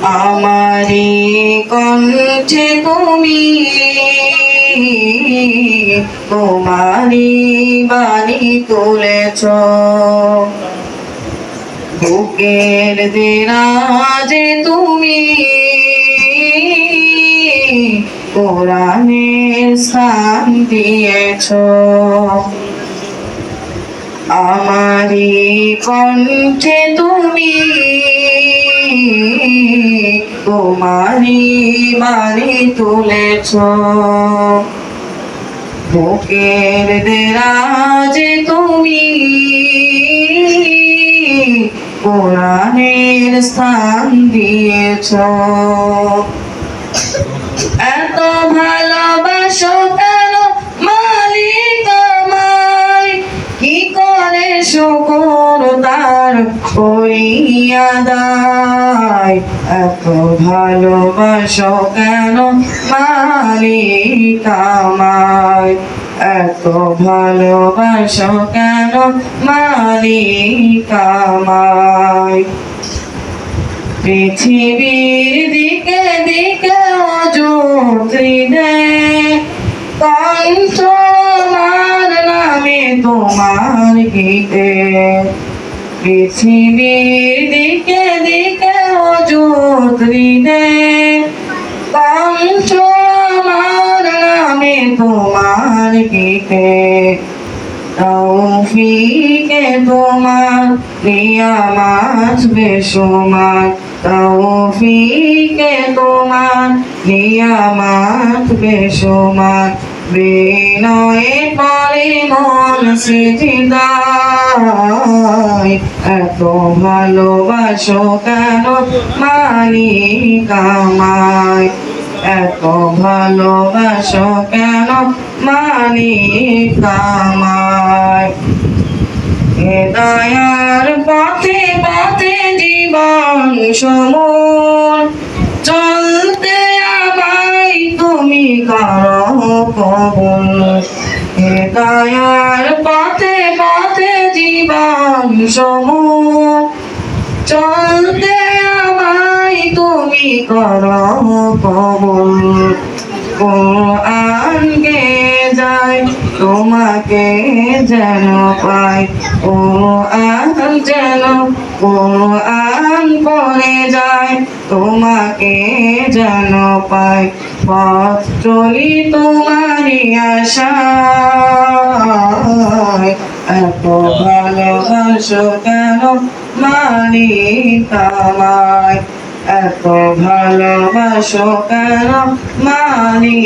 আমারি কণ্ঠে তুমি তোমারি বাণী তুলেছ, বুকের দেরাজে তুমি কোরআনের স্থান দিয়েছ। আমারি কণ্ঠে তুমি তোমারি বাণী তুলেছ, বুকের দেরাজে তুমি কোরআনের স্থান দিয়েছ। এত ভালোবাসো কেন মালিক আমায়, কি করে শুকর তার করিয়া দায়। এত ভালোবাসো কেন মালিক আমায়, এত ভালোবাসো কেন মালিক আমায়। পৃথিবীর দিকে দিকে অযুত্রী দেয় কণ্ঠ আমার নামে তোমার গীতে। পৃথিবীর দিকে দিকে অযুত্রী দেয় কণ্ঠ আমার নামে তোমার গীতে। তৌফিকে তোমার নিয়ামত বেশুমার, তৌফিকে তোমার নিয়ামত বেশুমার। বিনয়ে পড়ে মন সিজদায়, এত ভালোবাসো কেন মালিক আমায়, এত ভালোবাসো কেন মালিক আমায়। হেদায়ার পথে পথে জীবন সমূল চলতে আমায় তুমি করো কবুল। হেদায়ার পথে পথে জীবন সমূল চলতে আমায় তুমি করো কবুল। কোরআন গে যায় তোমাকে যেন পাই, কোরআন যেন কোরআন পড়ে যায় তোমাকে যেন পাই। পথ চলি তোমারি আশায়, এত ভালোবাসো কেন মালিক আমায়, এত ভালোবাসো কেন মালিক।